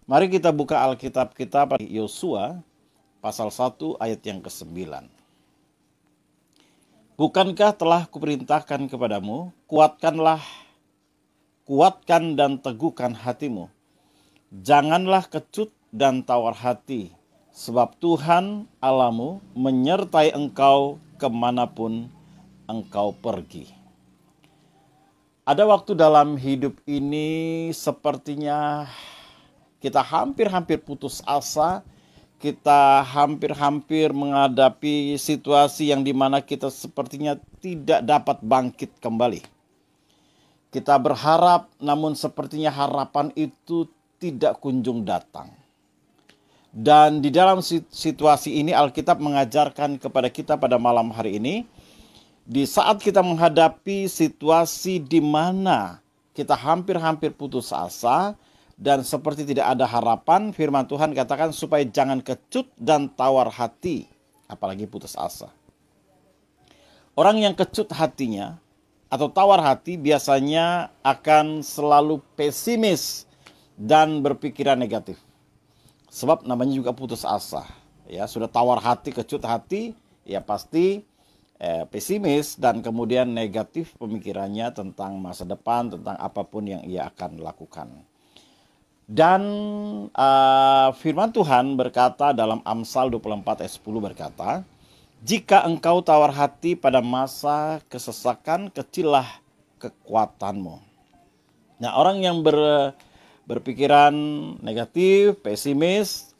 Mari kita buka Alkitab kita pada Yosua pasal 1 ayat yang ke-9. Bukankah telah kuperintahkan kepadamu, kuatkan dan teguhkan hatimu. Janganlah kecut dan tawar hati, sebab Tuhan Allahmu menyertai engkau kemanapun engkau pergi. Ada waktu dalam hidup ini sepertinya kita hampir-hampir putus asa, kita hampir-hampir menghadapi situasi yang dimana kita sepertinya tidak dapat bangkit kembali. Kita berharap, namun sepertinya harapan itu tidak kunjung datang. Dan di dalam situasi ini Alkitab mengajarkan kepada kita pada malam hari ini, di saat kita menghadapi situasi di mana kita hampir-hampir putus asa, dan seperti tidak ada harapan, firman Tuhan katakan supaya jangan kecut dan tawar hati, apalagi putus asa. Orang yang kecut hatinya atau tawar hati biasanya akan selalu pesimis dan berpikiran negatif. Sebab namanya juga putus asa. Ya, sudah tawar hati, kecut hati, ya pasti pesimis dan kemudian negatif pemikirannya tentang masa depan, tentang apapun yang ia akan lakukan. Dan firman Tuhan berkata dalam Amsal 24 ayat 10 berkata, jika engkau tawar hati pada masa kesesakan, kecillah kekuatanmu. Nah, orang yang berpikiran negatif, pesimis,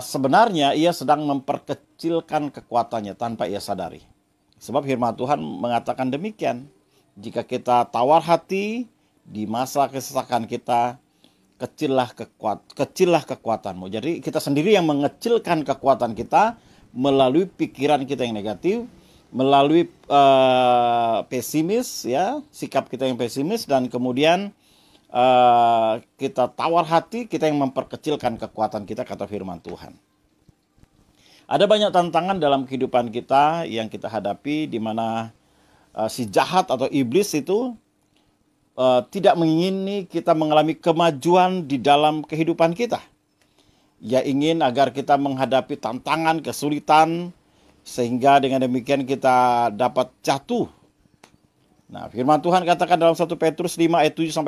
sebenarnya ia sedang memperkecilkan kekuatannya tanpa ia sadari. Sebab firman Tuhan mengatakan demikian, jika kita tawar hati di masa kesesakan kita, kecillah kekuatanmu. Jadi kita sendiri yang mengecilkan kekuatan kita melalui pikiran kita yang negatif, melalui pesimis, ya, sikap kita yang pesimis, dan kemudian kita tawar hati, kita yang memperkecilkan kekuatan kita, kata firman Tuhan. Ada banyak tantangan dalam kehidupan kita yang kita hadapi, di mana si jahat atau iblis itu tidak mengingini kita mengalami kemajuan di dalam kehidupan kita. Ia ingin agar kita menghadapi tantangan, kesulitan, sehingga dengan demikian kita dapat jatuh. Nah, firman Tuhan katakan dalam 1 Petrus 5 ayat 7-8,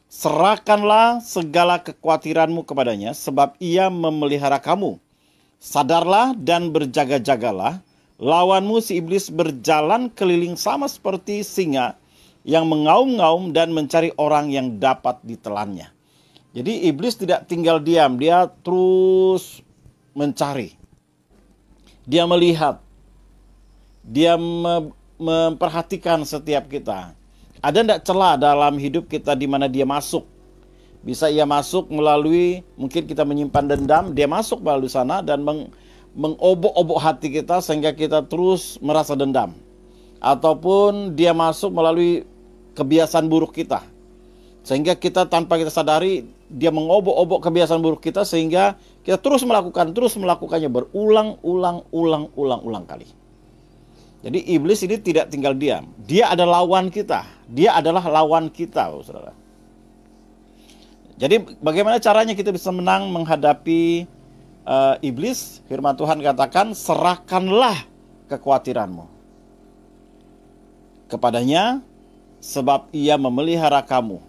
serahkanlah segala kekhawatiranmu kepadanya, sebab ia memelihara kamu. Sadarlah dan berjaga-jagalah, lawanmu si iblis berjalan keliling sama seperti singa, yang mengaum-ngaum dan mencari orang yang dapat ditelannya. Jadi iblis tidak tinggal diam, dia terus mencari. Dia melihat, dia memperhatikan setiap kita. Ada tidak celah dalam hidup kita di mana dia masuk? Bisa ia masuk melalui, mungkin kita menyimpan dendam, dia masuk melalui sana dan mengobok-obok hati kita sehingga kita terus merasa dendam. Ataupun dia masuk melalui kebiasaan buruk kita, sehingga kita tanpa kita sadari dia mengobok-obok kebiasaan buruk kita, sehingga kita terus melakukannya berulang-ulang kali. Jadi iblis ini tidak tinggal diam, dia adalah lawan kita, saudara. Jadi bagaimana caranya kita bisa menang menghadapi iblis? Firman Tuhan katakan, serahkanlah kekhawatiranmu kepadanya, sebab ia memelihara kamu.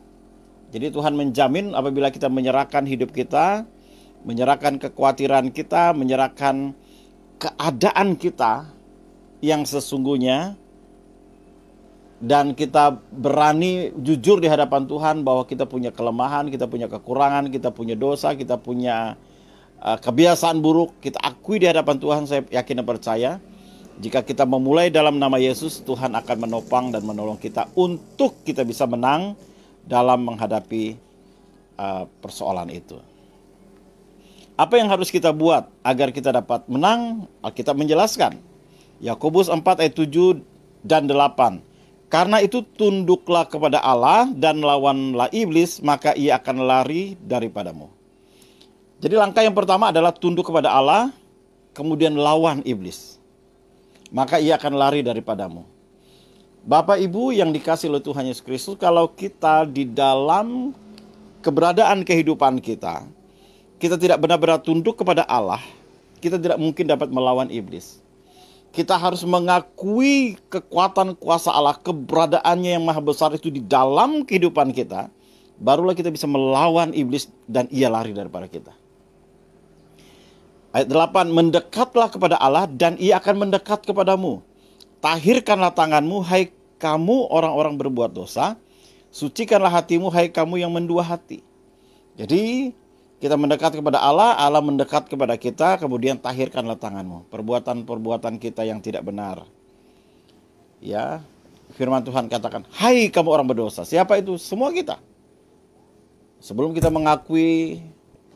Jadi Tuhan menjamin apabila kita menyerahkan hidup kita, menyerahkan kekhawatiran kita, menyerahkan keadaan kita yang sesungguhnya, dan kita berani jujur di hadapan Tuhan bahwa kita punya kelemahan, kita punya kekurangan, kita punya dosa, kita punya kebiasaan buruk, kita akui di hadapan Tuhan. Saya yakin dan percaya, jika kita memulai dalam nama Yesus, Tuhan akan menopang dan menolong kita untuk kita bisa menang dalam menghadapi persoalan itu. Apa yang harus kita buat agar kita dapat menang? Alkitab menjelaskan. Yakobus 4 ayat 7 dan 8. Karena itu tunduklah kepada Allah dan lawanlah iblis, maka ia akan lari daripadamu. Jadi langkah yang pertama adalah tunduk kepada Allah, kemudian lawan iblis, maka ia akan lari daripadamu. Bapak Ibu yang dikasihi oleh Tuhan Yesus Kristus, kalau kita di dalam keberadaan kehidupan kita, kita tidak benar-benar tunduk kepada Allah, kita tidak mungkin dapat melawan iblis. Kita harus mengakui kekuatan kuasa Allah, keberadaannya yang maha besar itu di dalam kehidupan kita. Barulah kita bisa melawan iblis dan ia lari daripada kita. Ayat 8, mendekatlah kepada Allah dan ia akan mendekat kepadamu. Tahirkanlah tanganmu, hai kamu orang-orang berbuat dosa. Sucikanlah hatimu, hai kamu yang mendua hati. Jadi kita mendekat kepada Allah, Allah mendekat kepada kita, kemudian tahirkanlah tanganmu. Perbuatan-perbuatan kita yang tidak benar. Ya, firman Tuhan katakan, hai kamu orang berdosa. Siapa itu? Semua kita. Sebelum kita mengakui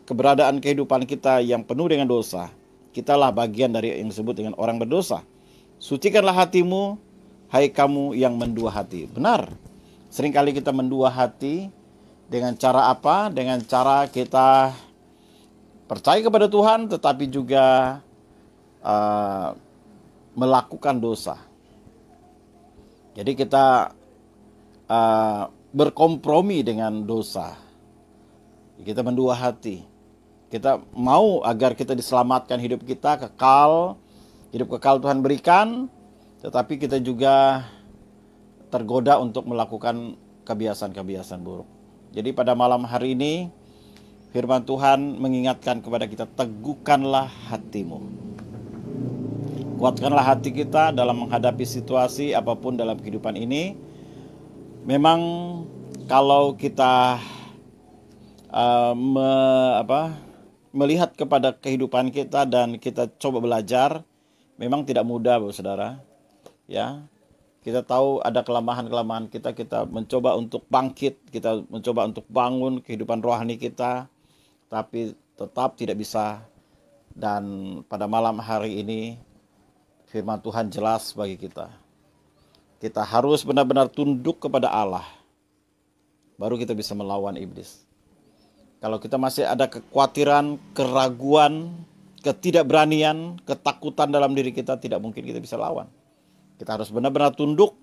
keberadaan kehidupan kita yang penuh dengan dosa, kitalah bagian dari yang disebut dengan orang berdosa. Sucikanlah hatimu, hai kamu yang mendua hati. Benar, seringkali kita mendua hati dengan cara apa? Dengan cara kita percaya kepada Tuhan tetapi juga melakukan dosa. Jadi kita berkompromi dengan dosa. Kita mendua hati. Kita mau agar kita diselamatkan, hidup kita kekal, hidup kekal Tuhan berikan, tetapi kita juga tergoda untuk melakukan kebiasaan-kebiasaan buruk. Jadi pada malam hari ini firman Tuhan mengingatkan kepada kita, teguhkanlah hatimu. Kuatkanlah hati kita dalam menghadapi situasi apapun dalam kehidupan ini. Memang kalau kita melihat kepada kehidupan kita dan kita coba belajar, memang tidak mudah, Bapak Saudara. Ya, kita tahu ada kelemahan-kelemahan kita mencoba untuk bangkit, kita mencoba untuk bangun kehidupan rohani kita, tapi tetap tidak bisa. Dan pada malam hari ini firman Tuhan jelas bagi kita. Kita harus benar-benar tunduk kepada Allah, baru kita bisa melawan iblis. Kalau kita masih ada kekhawatiran, keraguan, ketidakberanian, ketakutan dalam diri kita, tidak mungkin kita bisa lawan. Kita harus benar-benar tunduk.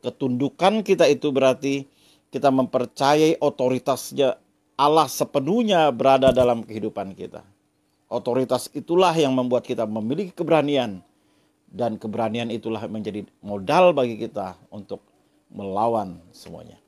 Ketundukan kita itu berarti kita mempercayai otoritasnya Allah sepenuhnya berada dalam kehidupan kita. Otoritas itulah yang membuat kita memiliki keberanian. Dan keberanian itulah menjadi modal bagi kita untuk melawan semuanya.